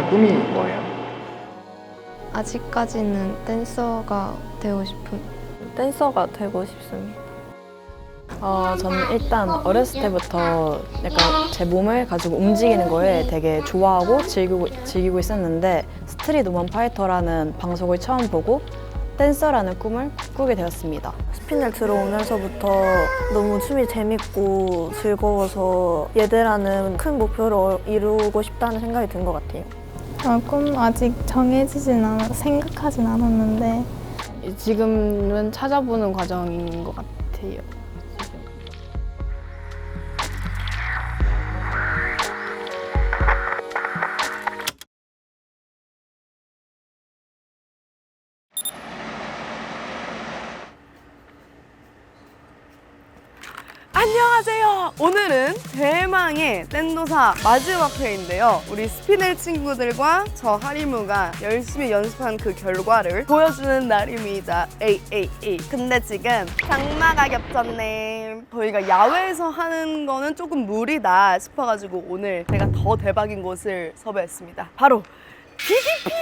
꿈이 뭐예요? 아직까지는 댄서가 되고 싶은. 댄서가 되고 싶습니다. 저는 일단 어렸을 때부터 약간 제 몸을 가지고 움직이는 거에 되게 좋아하고 즐기고 있었는데 스트릿 우먼 파이터라는 방송을 처음 보고 댄서라는 꿈을 꾸게 되었습니다. 스핀을 들어오면서부터 너무 춤이 재밌고 즐거워서 예대라는 큰 목표를 이루고 싶다는 생각이 든 것 같아요. 꿈 아직 정해지진 생각하진 않았는데 지금은 찾아보는 과정인 것 같아요. 안녕하세요. 오늘은 대망의 댄도사 마지막 회인데요. 우리 스피넬 친구들과 저 하리무가 열심히 연습한 그 결과를 보여주는 날입니다. 에이. 근데 지금 장마가 겹쳤네. 저희가 야외에서 하는 거는 조금 무리다 싶어가지고 오늘 제가 더 대박인 곳을 섭외했습니다. 바로 DDP!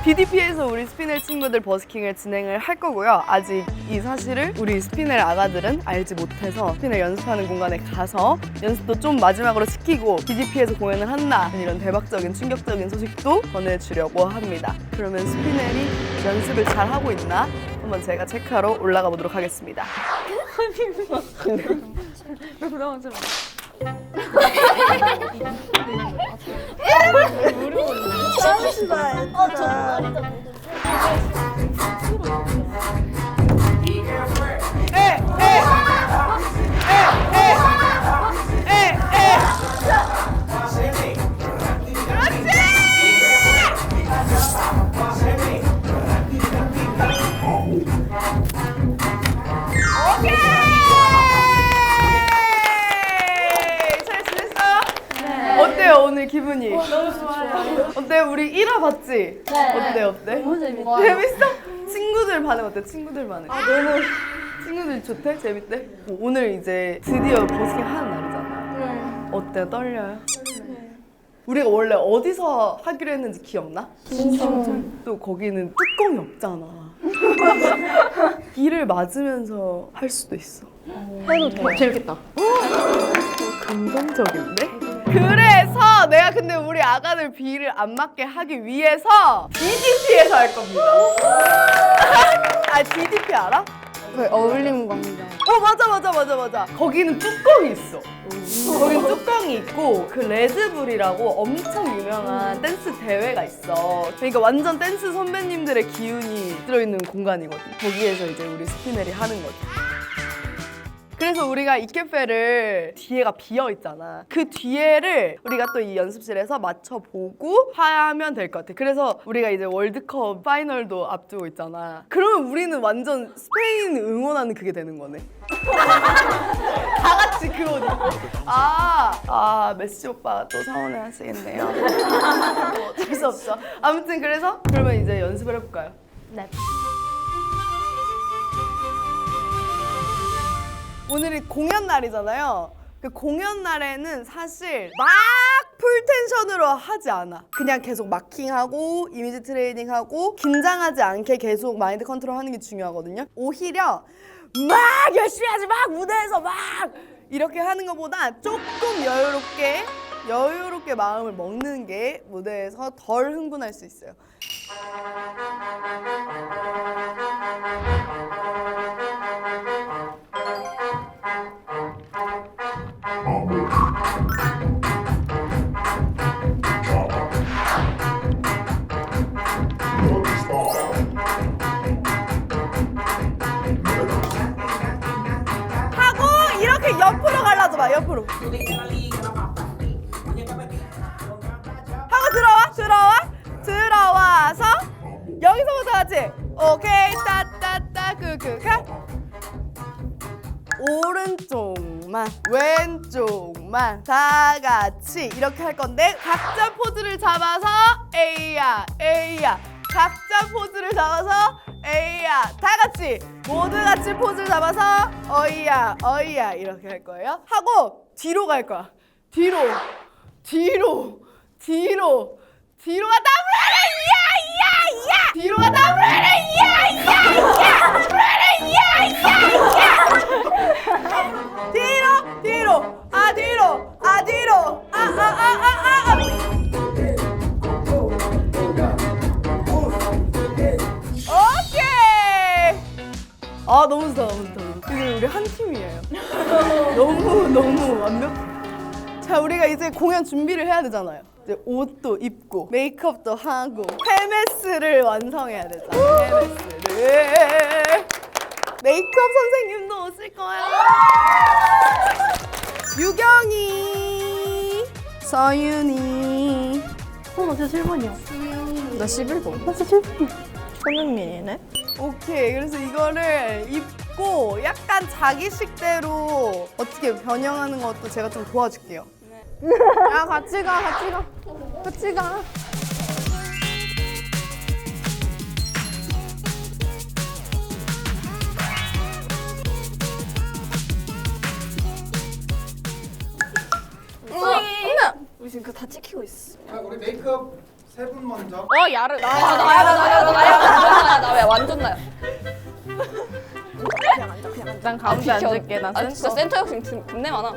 DDP에서 우리 스피넬 친구들 버스킹을 진행을 할 거고요. 아직 이 사실을 우리 스피넬 아가들은 알지 못해서 스피넬 연습하는 공간에 가서 연습도 좀 마지막으로 시키고 DDP에서 공연을 한다, 이런 대박적인 충격적인 소식도 전해주려고 합니다. 그러면 스피넬이 연습을 잘 하고 있나 한번 제가 체크하러 올라가 보도록 하겠습니다. 어때요 오늘 기분이? 너무 좋아요. 어때 우리 1화 봤지? 네. 어때? 너무 재밌어. 재밌어? 친구들 반응 어때? 친구들 반응. 너무 친구들 좋대? 재밌대? 오늘 이제 드디어 버스킹 하는 날이잖아. 어때? 떨려요? 우리가 원래 어디서 하기로 했는지 기억나? 진심. 또 거기는 뚜껑이 없잖아. 비를 맞으면서 할 수도 있어. 해도 더 재밌겠다. 감동적인데? 그래서 내가 근데 우리 아가들 비를 안 맞게 하기 위해서 DDP에서 할 겁니다. 아, DDP 알아? 그 어울림 광장. 맞아. 거기는 뚜껑이 있어. 거긴 뚜껑이 있고 그 레드불이라고 엄청 유명한 댄스 대회가 있어. 그러니까 완전 댄스 선배님들의 기운이 들어있는 공간이거든. 거기에서 이제 우리 스피넬이 하는 거지. 그래서 우리가 이 카페를 뒤에가 비어 있잖아. 그 뒤에를 우리가 또 이 연습실에서 맞춰보고 하면 될 것 같아. 그래서 우리가 이제 월드컵 파이널도 앞두고 있잖아. 그러면 우리는 완전 스페인 응원하는 그게 되는 거네. 다 같이 그 옷 입고. 메시 오빠가 또 서운해 하시겠네요. 어쩔 수 없죠. 아무튼 그래서 그러면 이제 연습을 해볼까요? 네. 오늘이 공연 날이잖아요. 그 공연 날에는 사실 막 풀텐션으로 하지 않아. 그냥 계속 마킹하고 이미지 트레이닝하고 긴장하지 않게 계속 마인드 컨트롤하는 게 중요하거든요. 오히려 막 열심히 하지, 막 무대에서 막 이렇게 하는 것보다 조금 여유롭게 마음을 먹는 게 무대에서 덜 흥분할 수 있어요. 하고 이렇게 옆으로 갈라줘봐. 옆으로 하고 들어와서 여기서부터 같이 오케이 따따따 끄끄카 오른쪽만 왼쪽만 다 같이 이렇게 할 건데 각자 포즈를 잡아서 에이야 에이야 각자 포즈를 잡아서 에이야 다 같이 모두 같이 포즈를 잡아서 어이야 어이야 이렇게 할 거예요. 하고 뒤로 갈 거야. 뒤로 갔다 야야야 뒤로 갔다 야야야 뒤로 오케이. 아 너무 좋다. 이제 우리 한 팀이에요. 너무 완벽해. 자, 우리가 이제 공연 준비를 해야 되잖아요. 이제 옷도 입고 메이크업도 하고 페메스를 완성해야 되잖아. 페메스를. 메이크업 선생님도 오실 거예요. 유경이, 서윤이. 나 진짜 7번이야. 나 11번. 나 진짜 7번이야. 손흥민이네. 오케이. 그래서 이거를 입고 약간 자기식대로 어떻게 변형하는 것도 제가 좀 도와줄게요. 야, 같이 가. 우리 지금 그거 다 찍히고 있어. 자, 우리 메이크업 세 분 먼저. 나야 완전 나야. 난 가운데 앉을게. 난 진짜 센터 욕심 겁내 많아.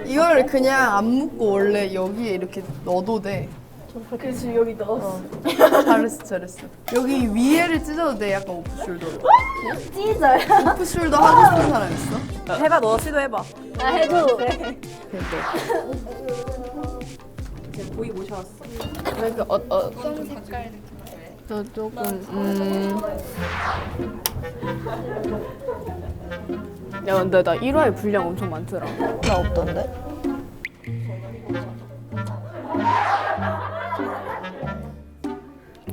이걸 그냥 안 묶고 원래 여기에 이렇게 넣어도 돼. 그래서 여기 넣었어. 잘했어. 여기 위에를 찢어도 돼. 약간 오프숄더로. 찢어요? 오프숄더 하고 싶은 사람 있어? 해봐, 너 시도해봐. 나 해도. 어떤 색깔? 저 조금 야, 근데 나 1화에 분량 엄청 많더라. 나 없던데?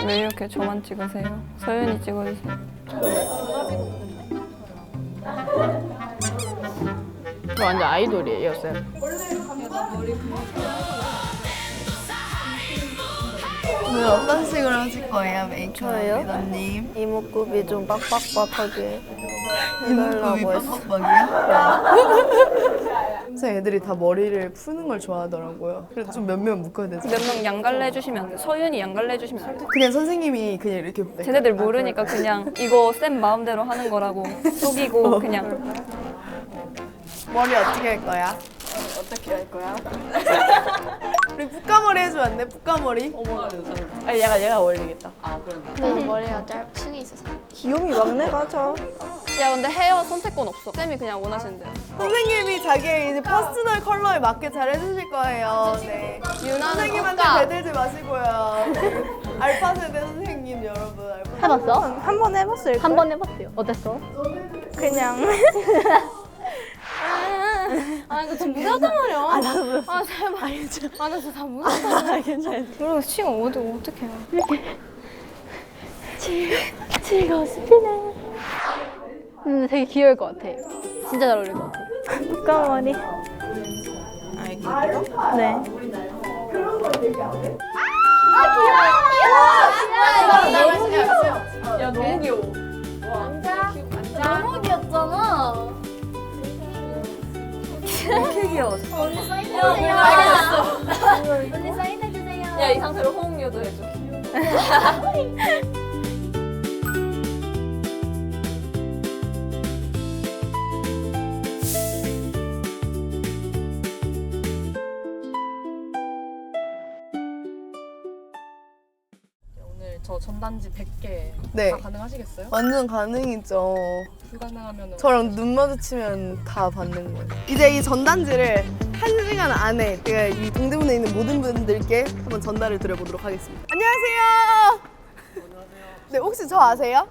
왜 이렇게 저만 찍으세요? 서윤이 찍어주세요. 저 완전 아이돌이에요, 쌤. 오늘 어떤 식으로 하실 거예요, 메이크업 저요? 리더님? 이목구비 좀 빡빡빡하게 이목구비 해달라고 했어. 빡빡빡이요? 제 애들이 다 머리를 푸는 걸 좋아하더라고요. 그래서 좀 몇몇 묶어야 되죠. 몇 명 양갈래 해주시면 안 돼. 서윤이 양갈래 해주시면 안 돼. 그냥 선생님이 그냥 이렇게 쟤네들 모르니까 그냥 이거 쌤 마음대로 하는 거라고 속이고 그냥. 머리 어떻게 할 거야? 어떻게 할 거야? 우리 붓가머리 해주면 안 돼? 붓가머리? 아니, 얘가 어울리겠다. 머리가 층이 있어서. 귀요미 막내 가자. 야 근데 헤어 선택권 없어. 쌤이 그냥 원하시는 대로. 선생님이 자기의 이제 퍼스널 컬러에 맞게 잘 해주실 거예요. 네. 선생님한테 대들지 마시고요. 네. 알파 세대 선생님 여러분. 알파 해봤어? 한 번 해봤을 걸? 한 번 해봤대요. 어땠어? 그냥. 아, 이거 지금 무서웠단 말이야. 아, 나도 무서웠어. 아, 제발. 아, 나 진짜 다 무서웠어. 괜찮아. 그리고 지금 어떡해. 이렇게. 즐거워 싶네. 되게 귀여울 것 같아. 진짜 잘 어울릴 것 같아. 국가머리. 네. 야, 너무 귀여워. 너무 귀엽잖아. 이렇게 귀여워. 언니 사인해주세요. 언니 사인해주세요. 야 이 상태로 호응료도 해줘. 오늘 저 전단지 100개 네. 다 가능하시겠어요? 완전 가능이죠. 불가능하면 저랑 눈 마주치면 다 받는 거예요. 이제 이 전단지를 1시간 안에 제가 이 동대문에 있는 모든 분들께 한번 전달을 드려보도록 하겠습니다. 안녕하세요. 네, 혹시 저 아세요?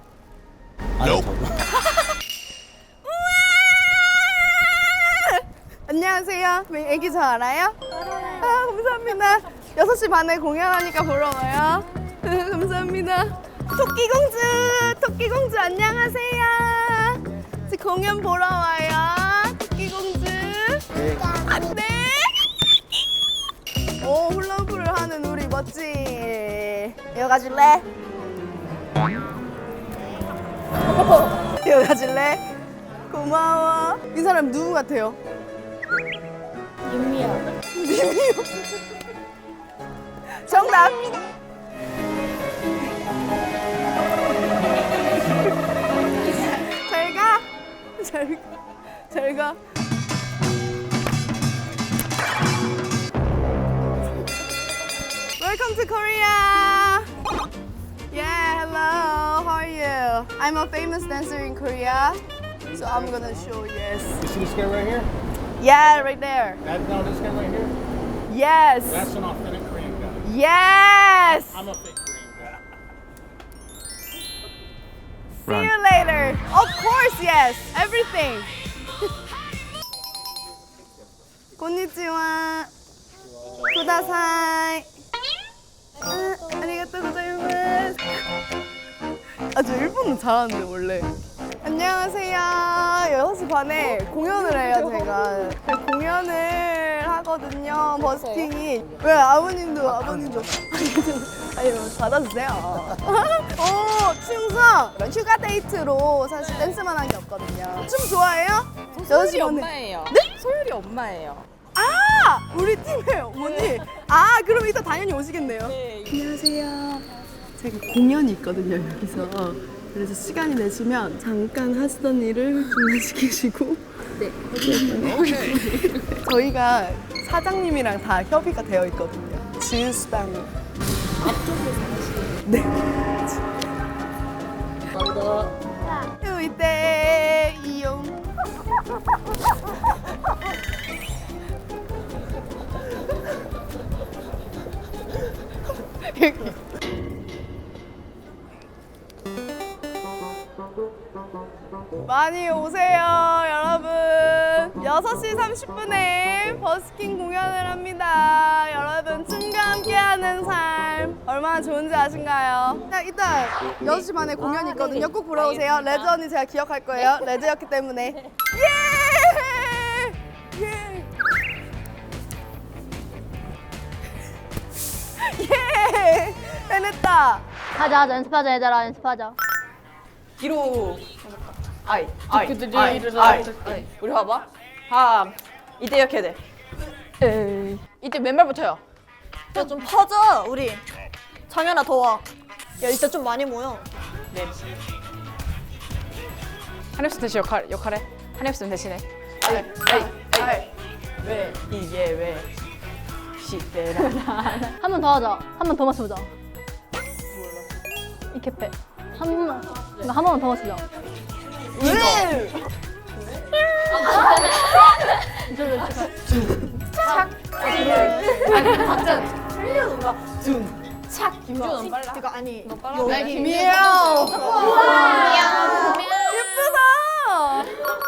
아니요, 저도. 안녕하세요. 애기 저 알아요? 알아요. 아, 감사합니다. 6시 반에 공연하니까 보러 와요. 감사합니다. 토끼공주 안녕하세요. 이제 공연 보러 와요. 토끼공주. 안 돼. 오, 훌라후프를 하는 우리 멋진 이어가줄래? 이어가줄래? 고마워. 이 사람 누구 같아요? 윤미야. 민미요. 정답. 잘 가. 잘 가. 잘 가. Welcome to Korea. Yeah, hello. How are you? I'm a famous dancer in Korea, so I'm gonna show you. Yes. You see this guy right here? Yeah, right there. No, this guy right here? Yes. That's an authentic Korean guy. Yes. I'm a fake Korean guy. See you later. Of course, yes. Everything. konnichiwa. kudasai. 아리가또 고자이마스. 아, 저 일본어 잘하는데 원래. 안녕하세요. 6시 반에 공연을 해요, 제가. 공연을 하거든요, 버스킹이. 왜 아버님도. 아니, 받아주세요. 충성! 휴가 데이트로 사실 댄스만 한 게 없거든요. 춤 좋아해요? 소율이 엄마예요. 네? 소율이 엄마예요. 아! 우리 팀의 어머니. 아, 그럼 이따 당연히 오시겠네요. 네. 안녕하세요. 제가 공연이 있거든요, 여기서. 그래서 시간이 되시면 잠깐 하시던 일을 중단시키시고. 네. 저희가 사장님이랑 다 협의가 되어 있거든요. 주유수당. 앞쪽에서 하시는. 네. 감사합니다. 이때 이용. 많이 오세요, 여러분. 6시 30분에 버스킹 공연을 합니다. 여러분, 춤과 함께하는 삶 얼마나 좋은지 아신가요? 이따 6시 반에 공연이 있거든요. 꼭 보러 오세요. 레즈 언니 제가 기억할 거예요. 레즈였기 때문에. 예! 예! 예! 해냈다. 하자 연습하자 얘들아 연습하자. 뒤로. 아이. 우리 봐봐. 함. 이때 이렇게 해야 돼. 이때 맨발부터요. 야, 좀 퍼져, 우리. 장현아, 더 와. 야, 이따 좀 많이 모여. 네. 한엽수 대신 역할해. 한엽수 대신해. 왜 이게 왜 시대라. 한 번 더 하자. 한 번 더 맞춰보자. 이 캐페. 한 번만 더 맞추자. 왜? 이거 아니. 미야오. 예쁘다.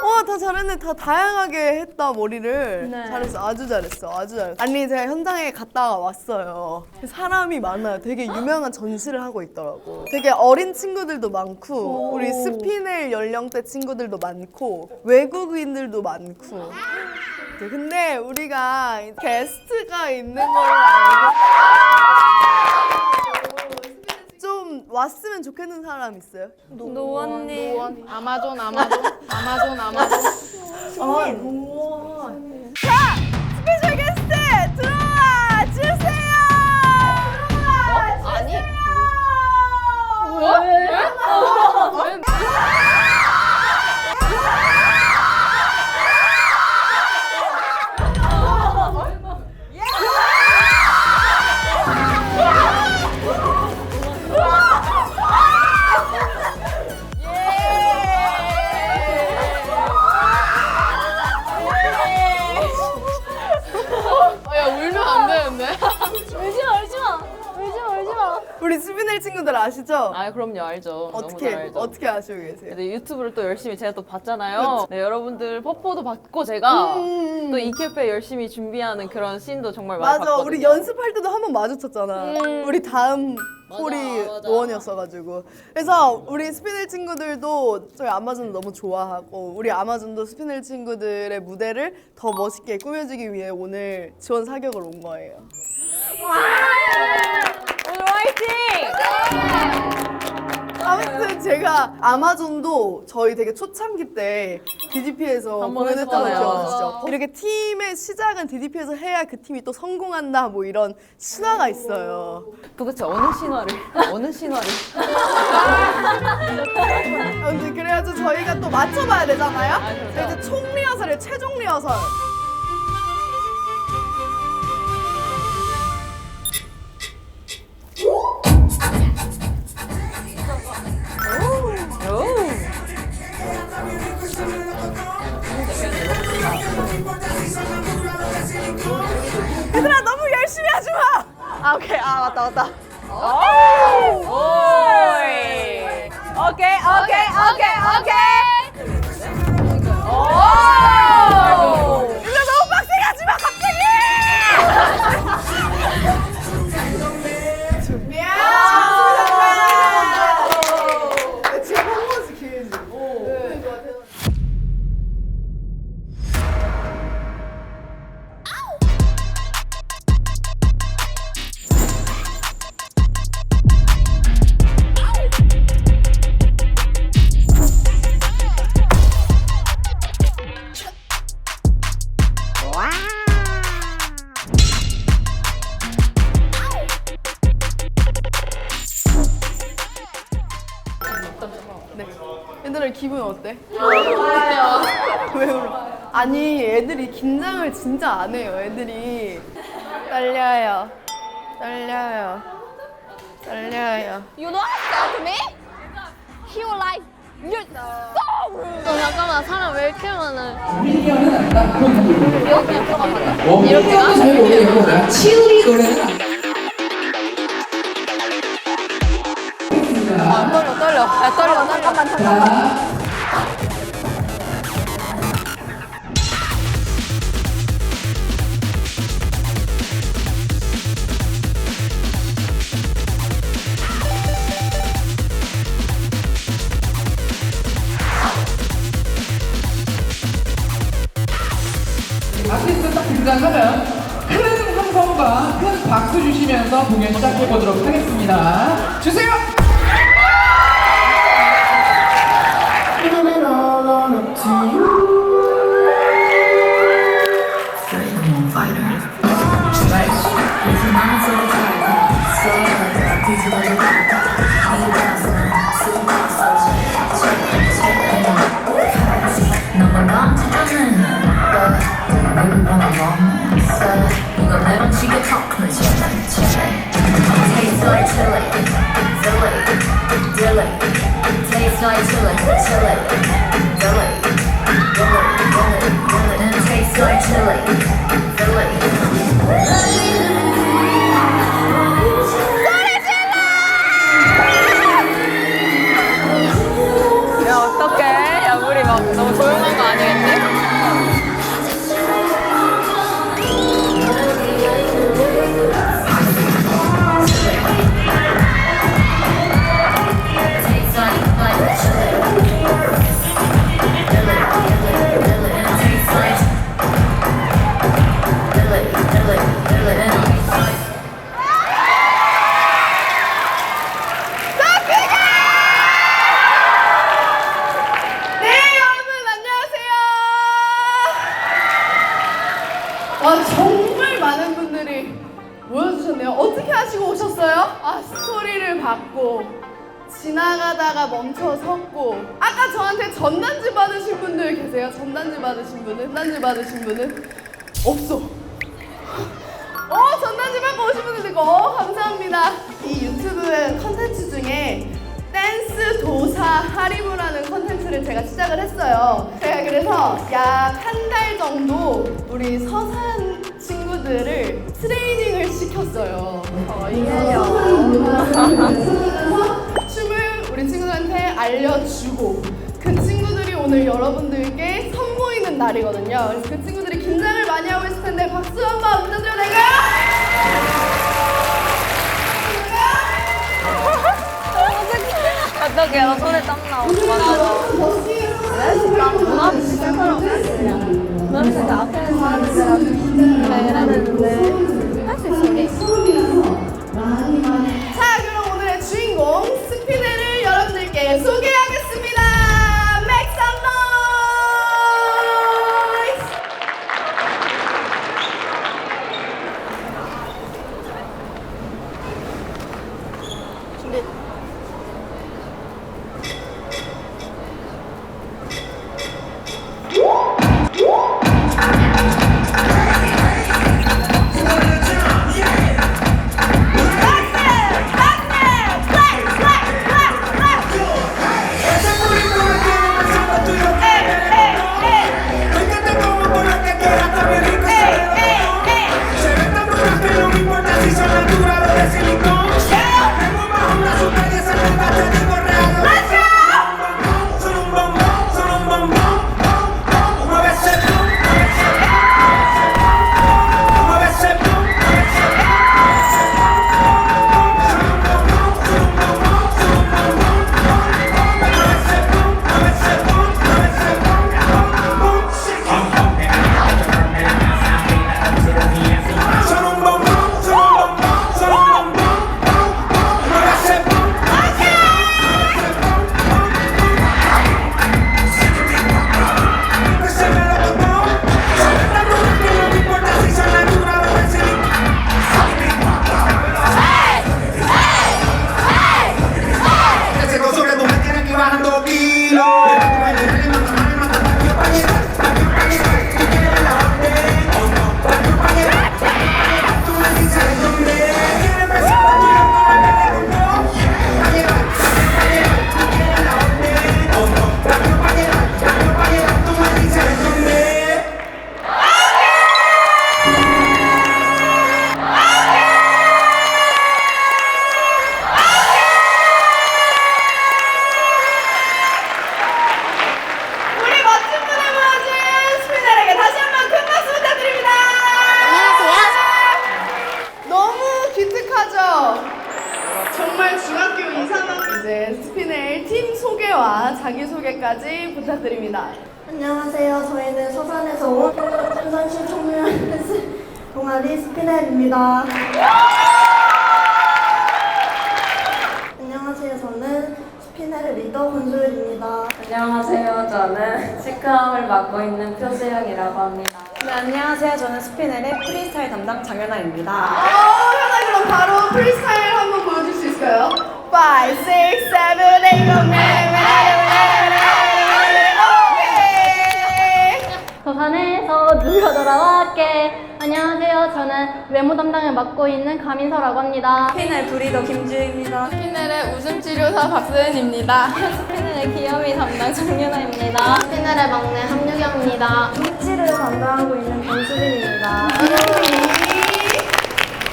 와, 다 잘했네. 다 다양하게 했다, 머리를. 잘했어. 아주 잘했어. 아주 잘했어. 아니, 제가 현장에 갔다가 왔어요. 사람이 많아요. 되게 유명한 전시를 하고 있더라고. 되게 어린 친구들도 많고, 우리 스피넬 연령대 친구들도 많고, 외국인들도 많고. 근데 우리가 게스트가 있는 걸로 알고 좀 왔으면 좋겠는 사람 있어요? 노원님. 아마존. 자! 스페셜 게스트 들어와 주세요! 아니. 야 울면 안 되는데. 우리 스피넬 친구들 아시죠? 아 그럼요 알죠. 너무 잘 알죠. 어떻게 아시고 계세요? 근데 유튜브를 또 열심히 제가 또 봤잖아요. 네, 여러분들 뽀뽀도 받고 제가 또 이 캐페 열심히 준비하는 그런 씬도 정말 많이 맞아, 봤거든요. 우리 연습할 때도 한 번 마주쳤잖아. 우리 다음 홀이 맞아. 노원이었어가지고. 그래서 우리 스피넬 친구들도 저희 아마존 너무 좋아하고, 우리 아마존도 스피넬 친구들의 무대를 더 멋있게 꾸며주기 위해 오늘 지원 사격을 온 거예요. 오늘 화이팅! 제가 아마존도 저희 되게 초창기 때 DDP에서 한번 공연했던 거 했었잖아요. 기억나시죠? 이렇게 팀의 시작은 DDP에서 해야 그 팀이 또 성공한다 뭐 이런 신화가 있어요. 도대체 어느 신화를? 아무튼 그래가지고 저희가 또 맞춰봐야 되잖아요? 그래서 이제 총 리허설을 최종 리허설. 얘들아 너무 열심히 하지 마. 아 오케이 맞다. 오케이. 이거 너무 빡세게 하지 마 갑자기. 준비야. 제가 한 번씩 기회지. 네. 얘들아 기분 어때? 왜 울어? 아니 애들이 긴장을 진짜 안 해요. 애들이 떨려요. You know what to me? He was like, you're so rude. 잠깐만 사람 왜 이렇게 많아? 이렇게가 잘 모르겠고 치우리 노래는 떨려. 잠깐만. 아티스트 딱 등장하면 큰 함성과 큰 박수 주시면서 공연 시작해 보도록 하겠습니다. 주세요. 야 어떡해? 야 우리 막 너무 조용한 거 아니겠지? 와 정말 많은 분들이 모여주셨네요. 어떻게 하시고 오셨어요? 아 스토리를 받고 지나가다가 멈춰 섰고 아까 저한테 전단지 받으신 분들 계세요? 전단지 받으신 분은? 없어. 전단지 받고 오신 분들 있고 감사합니다. 이 유튜브 컨텐츠 중에 댄스 도사 하리무라는 컨텐츠를 제가 시작을 했어요. 제가 그래서 약 한 달 정도 우리 서산 친구들을 트레이닝을 시켰어요. 춤을 우리 친구들한테 알려주고 그 친구들이 오늘 여러분들께 선보이는 날이거든요. 그래서 그 친구들이 긴장을 많이 하고 있을 텐데 박수 한번 부탁드려도 될까요? 어떡해 나 손에 땀 나. 자 그럼 오늘의 주인공 스피네를 여러분들께 소개 성매와 자기소개까지 부탁드립니다. 안녕하세요. 저희는 서산에서 온 평산시 청소년 동아리 스피넬입니다. 안녕하세요. 저는 스피넬의 리더 권소율입니다. 안녕하세요. 저는 시크함을 맡고 있는 표수영이라고 합니다. 네, 안녕하세요. 저는 스피넬의 프리스타일 담당 장연아입니다. 현아 그럼 바로 프리스타일 한번 보여줄 수 있을까요? 5, 6, 7, 8, 9, 서산에서 누가 돌아왔게. 안녕하세요. 저는 외모 담당을 맡고 있는 가민서라고 합니다. 스피넬 브리더 김주희입니다. 스피넬의 웃음치료사 박소연입니다. 스피넬의 귀요미 담당 정윤아입니다. 스피넬의 막내 함유경입니다. 물질을 담당하고 있는 변수빈입니다.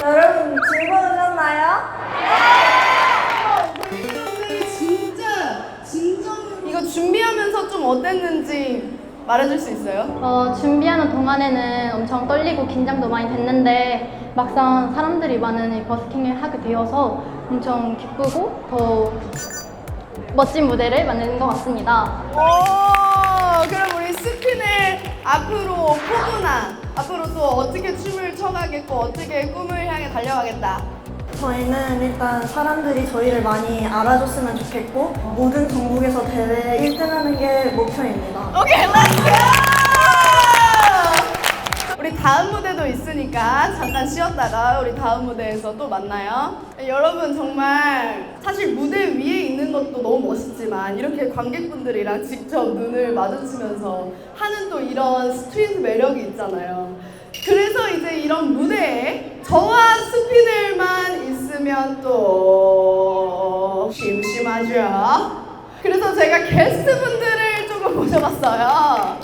여러분 즐거우셨나요? 진짜 진정으로 이거 준비하면서 좀 어땠는지 말해줄 수 있어요? 준비하는 동안에는 엄청 떨리고 긴장도 많이 됐는데 막상 사람들이 많은 이 버스킹을 하게 되어서 엄청 기쁘고 더 멋진 무대를 만드는 것 같습니다. 오, 그럼 우리 스피넬 앞으로 포부나 앞으로 또 어떻게 춤을 춰가겠고 어떻게 꿈을 향해 달려가겠다. 저희는 일단 사람들이 저희를 많이 알아줬으면 좋겠고 모든 전국에서 대회 1등하는 게 목표입니다. 오케이, 렛츠고! 우리 다음 무대도 있으니까 잠깐 쉬었다가 우리 다음 무대에서 또 만나요. 여러분 정말 사실 무대 위에 있는 것도 너무 멋있지만 이렇게 관객분들이랑 직접 눈을 마주치면서 하는 또 이런 스트릿 매력이 있잖아요. 그래서 이제 이런 무대에 저와 스피넬만 있으면 또 심심하죠. 그래서 제가 게스트분들을 조금 모셔봤어요.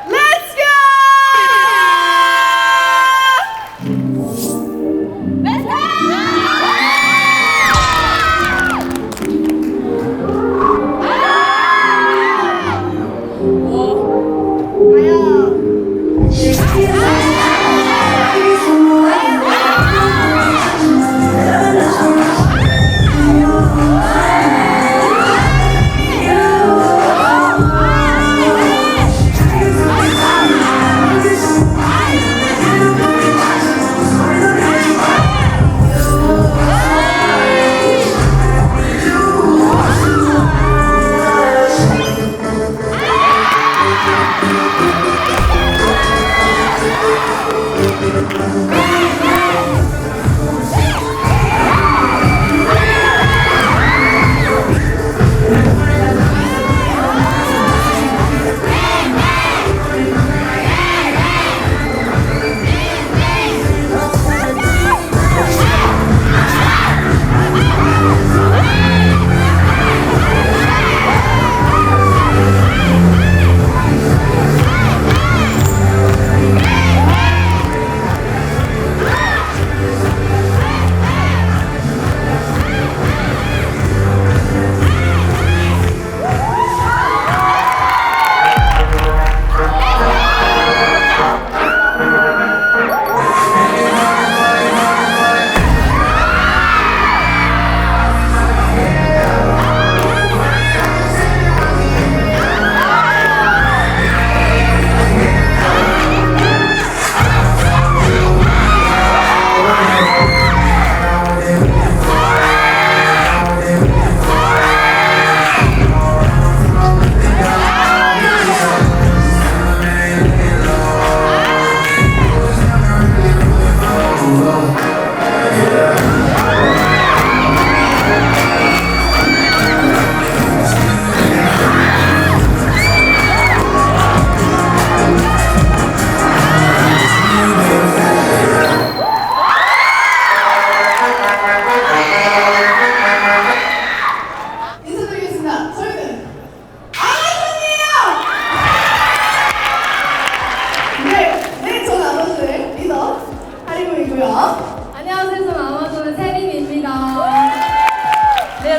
Let's go!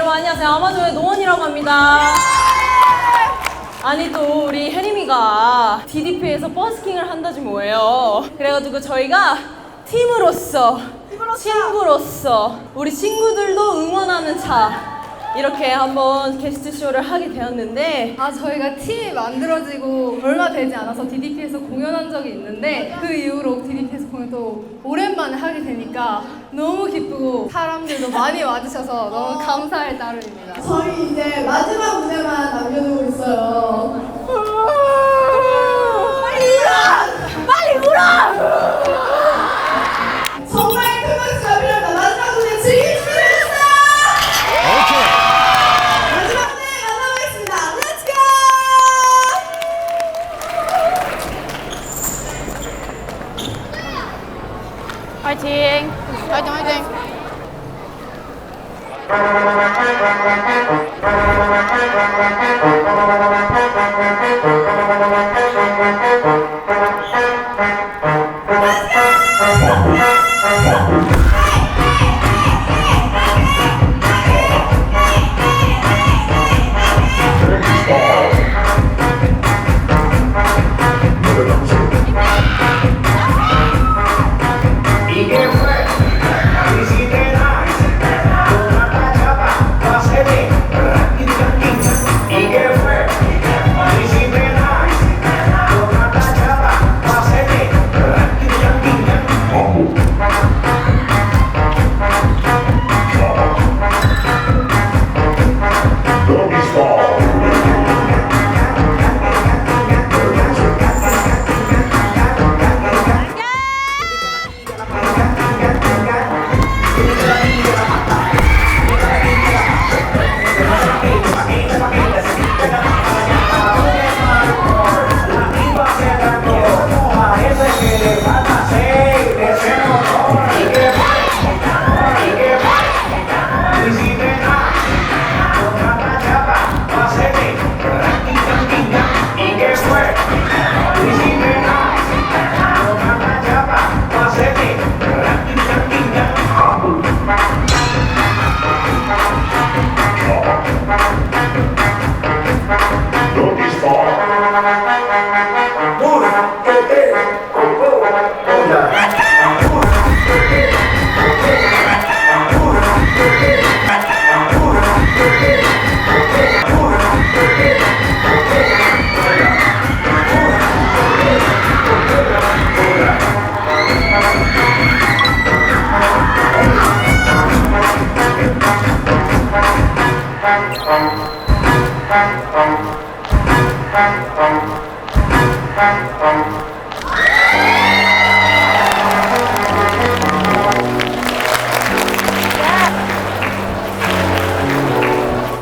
안녕하세요. 아마존의 노원이라고 합니다. 아니 또 우리 혜림이가 DDP에서 버스킹을 한다지 뭐예요. 그래가지고 저희가 팀으로서 친구로서 우리 친구들도 응원하는 차 이렇게 한번 게스트 쇼를 하게 되었는데 저희가 팀이 만들어지고 얼마 되지 않아서 DDP에서 공연한 적이 있는데 그 이후로 DDP에서 공연 또 오랜만에 하게 되니까 너무 기쁘고 사람들도 많이 와주셔서 너무 감사할 따름입니다. 저희 이제 마지막 무대만 남겨두고 있어요. 빨리 울어! 정말 큰 박수 잡으려다 마지막 무대 즐길 준비되셨어요? 마지막 무대 만나보겠습니다. Let's go! 화이팅! 화이팅 화이팅!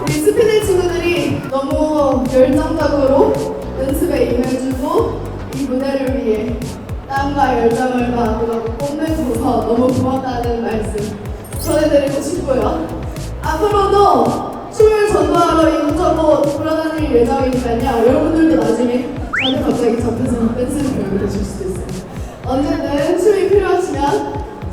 우리 스피넬 친구들이 너무 열정적으로 연습에 임해주고 이 무대를 위해 땀과 열정을 가하고 뽐내줘서 너무 고맙다는 말씀 전해드리고 싶고요. 앞으로도 춤을 전도하러 이곳저곳 돌아다닐 예정이니까요. 여러분들도 나중에 저한테 갑자기 잡혀서 댄스를 배우게 되실 수도 있어요. 언제든 춤이 필요하시면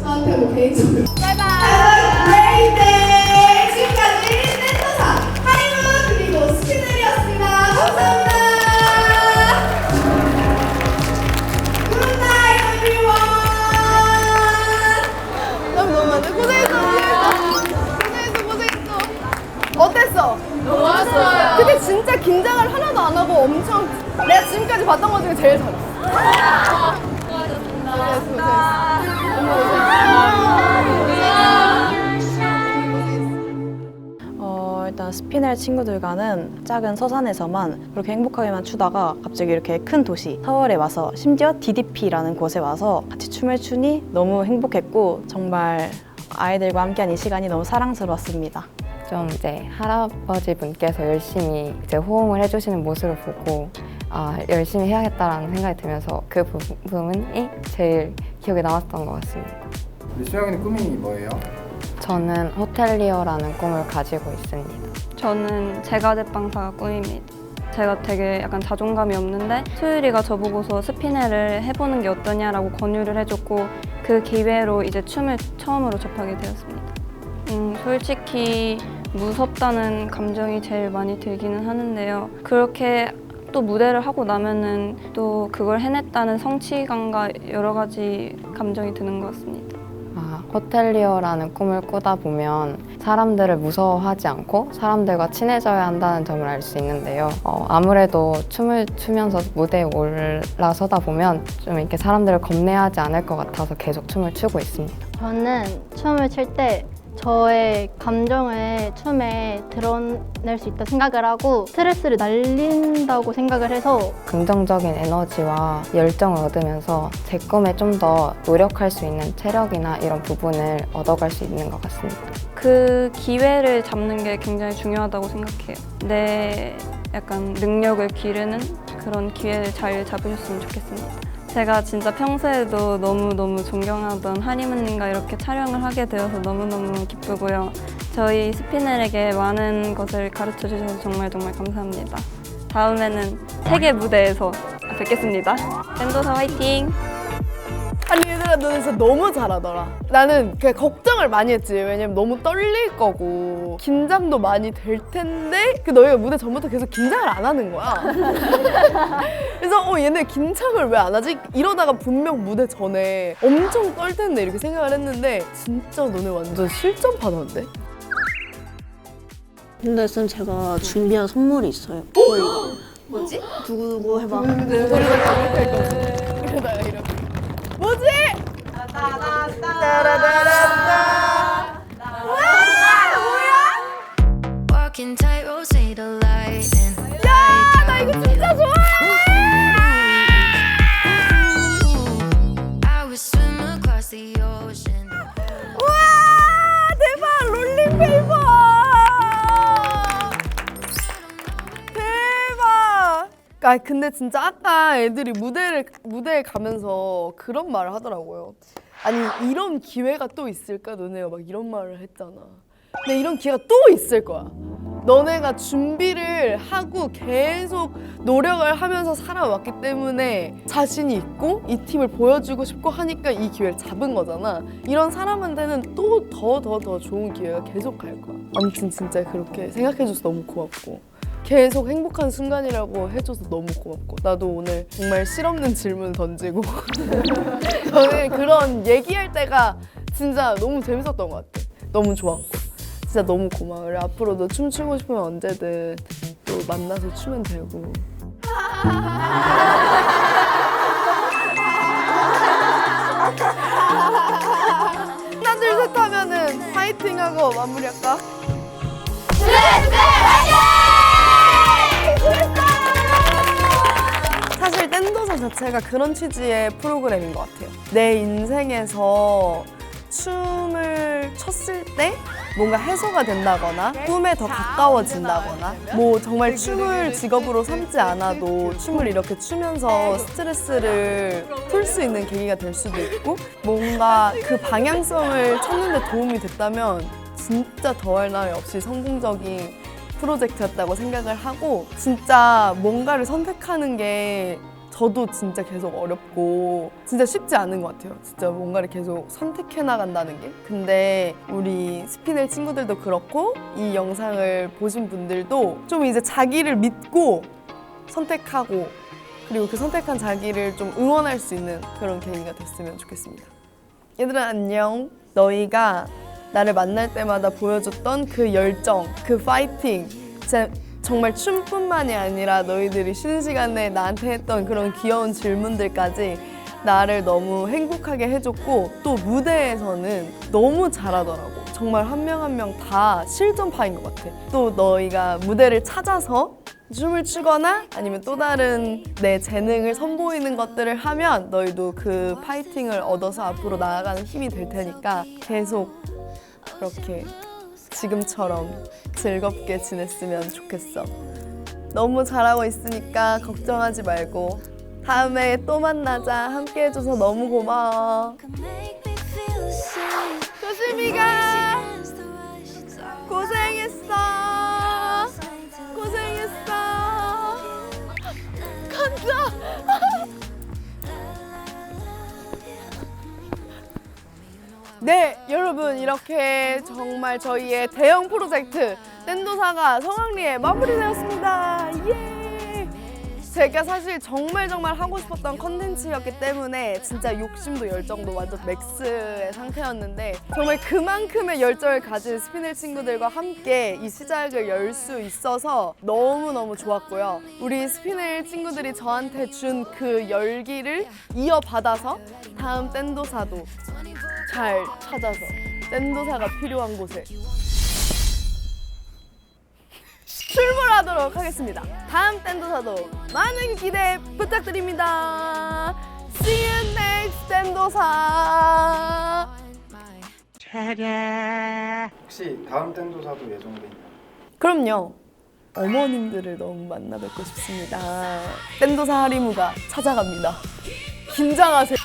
저한테 뭐 개인적으로 Have a great day! 지금까지 댄서사 하이문 그리고 스피넬이었습니다. 감사합니다. Good night everyone! 너무 많네. 고생했어. 어땠어? 너무 좋았어요. 근데 진짜 긴장을 하나도 안 하고 엄청 내가 지금까지 봤던 것 중에 제일 잘했어. 일단 스피넬 친구들과는 작은 서산에서만 그렇게 행복하게만 추다가 갑자기 이렇게 큰 도시 서울에 와서 심지어 DDP라는 곳에 와서 같이 춤을 추니 너무 행복했고 정말 아이들과 함께한 이 시간이 너무 사랑스러웠습니다. 좀 이제 할아버지 분께서 열심히 이제 호응을 해주시는 모습을 보고 열심히 해야겠다라는 생각이 들면서 그 부분이 제일 기억에 남았던 것 같습니다. 우리 수영이는 꿈이 뭐예요? 저는 호텔리어라는 꿈을 가지고 있습니다. 저는 제과제빵사가 꿈입니다. 제가 되게 약간 자존감이 없는데 수유리가 저보고서 스피넬을 해보는 게 어떠냐라고 권유를 해줬고 그 기회로 이제 춤을 처음으로 접하게 되었습니다. 솔직히 무섭다는 감정이 제일 많이 들기는 하는데요. 그렇게 또 무대를 하고 나면은 또 그걸 해냈다는 성취감과 여러 가지 감정이 드는 것 같습니다. 호텔리어라는 꿈을 꾸다 보면 사람들을 무서워하지 않고 사람들과 친해져야 한다는 점을 알 수 있는데요. 아무래도 춤을 추면서 무대에 올라서다 보면 좀 이렇게 사람들을 겁내하지 않을 것 같아서 계속 춤을 추고 있습니다. 저는 춤을 출 때 저의 감정을 춤에 드러낼 수 있다 생각을 하고 스트레스를 날린다고 생각을 해서 긍정적인 에너지와 열정을 얻으면서 제 꿈에 좀 더 노력할 수 있는 체력이나 이런 부분을 얻어갈 수 있는 것 같습니다. 그 기회를 잡는 게 굉장히 중요하다고 생각해요. 내 약간 능력을 기르는 그런 기회를 잘 잡으셨으면 좋겠습니다. 제가 진짜 평소에도 너무너무 존경하던 하리무님과 이렇게 촬영을 하게 되어서 너무너무 기쁘고요. 저희 스피넬에게 많은 것을 가르쳐 주셔서 정말 감사합니다. 다음에는 세계 무대에서 뵙겠습니다. 댄도사 화이팅! 아니 얘들아 너는 진짜 너무 잘하더라. 나는 그냥 걱정을 많이 했지. 왜냐면 너무 떨릴 거고 긴장도 많이 될 텐데 너희가 무대 전부터 계속 긴장을 안 하는 거야. 그래서 얘네 긴장을 왜 안 하지? 이러다가 분명 무대 전에 엄청 떨 텐데 이렇게 생각을 했는데 진짜 너네 완전 실전 받았는데? 근데 쌤 제가 준비한 선물이 있어요. 뭐지? 누구 해봐. 이러다가 이렇게 뭐지? 따라따라따 Walking tightrope, say the light and 야, 나 이거 진짜 좋아해! I would swim across the ocean. 우와, 대박! 롤링페이퍼! 대박! 근데 진짜 아까 애들이 무대에 가면서 그런 말을 하더라고요. 아니 이런 기회가 또 있을까? 너네가 막 이런 말을 했잖아. 근데 이런 기회가 또 있을 거야. 너네가 준비를 하고 계속 노력을 하면서 살아왔기 때문에 자신이 있고 이 팀을 보여주고 싶고 하니까 이 기회를 잡은 거잖아. 이런 사람한테는 또 더 좋은 기회가 계속 갈 거야. 아무튼 진짜 그렇게 생각해줘서 너무 고맙고 계속 행복한 순간이라고 해줘서 너무 고맙고 나도 오늘 정말 실없는 질문 던지고 저는 그런 얘기할 때가 진짜 너무 재밌었던 것 같아. 너무 좋았고 진짜 너무 고마워. 앞으로도 춤추고 싶으면 언제든 또 만나서 추면 되고. 하나 둘 셋 하면은 파이팅하고 마무리할까? 사실 댄도사 자체가 그런 취지의 프로그램인 것 같아요. 내 인생에서 춤을 췄을 때 뭔가 해소가 된다거나 꿈에 더 가까워진다거나 뭐 정말 춤을 직업으로 삼지 않아도 춤을 이렇게 추면서 스트레스를 풀 수 있는 계기가 될 수도 있고 뭔가 그 방향성을 찾는 데 도움이 됐다면 진짜 더할 나위 없이 성공적인 프로젝트였다고 생각을 하고 진짜 뭔가를 선택하는 게 저도 진짜 계속 어렵고 진짜 쉽지 않은 것 같아요. 진짜 뭔가를 계속 선택해 나간다는 게. 근데 우리 스피넬 친구들도 그렇고 이 영상을 보신 분들도 좀 이제 자기를 믿고 선택하고 그리고 그 선택한 자기를 좀 응원할 수 있는 그런 계기가 됐으면 좋겠습니다. 얘들아 안녕. 너희가 나를 만날 때마다 보여줬던 그 열정, 그 파이팅 진짜 정말 춤뿐만이 아니라 너희들이 쉬는 시간에 나한테 했던 그런 귀여운 질문들까지 나를 너무 행복하게 해줬고 또 무대에서는 너무 잘하더라고. 정말 한 명 한 명 다 실전파인 것 같아. 또 너희가 무대를 찾아서 춤을 추거나 아니면 또 다른 내 재능을 선보이는 것들을 하면 너희도 그 파이팅을 얻어서 앞으로 나아가는 힘이 될 테니까 계속 그렇게 지금처럼 즐겁게 지냈으면 좋겠어. 너무 잘하고 있으니까 걱정하지 말고 다음에 또 만나자. 함께 해줘서 너무 고마워. 조심히 가. 고생했어. 고생했어. 간다. 네, 여러분 이렇게 정말 저희의 대형 프로젝트 댄도사가 성황리에 마무리되었습니다. 예! 제가 사실 정말 하고 싶었던 컨텐츠였기 때문에 진짜 욕심도 열정도 완전 맥스의 상태였는데 정말 그만큼의 열정을 가진 스피넬 친구들과 함께 이 시작을 열 수 있어서 너무너무 좋았고요. 우리 스피넬 친구들이 저한테 준 그 열기를 이어받아서 다음 댄도사도 잘 찾아서 댄도사가 필요한 곳에 출몰하도록 하겠습니다. 다음 댄도사도 많은 기대 부탁드립니다. See you next 댄도사. 혹시 다음 댄도사도 예정돼 있나요? 그럼요. 어머님들을 너무 만나 뵙고 싶습니다. 댄도사 하리무가 찾아갑니다. 긴장하세요.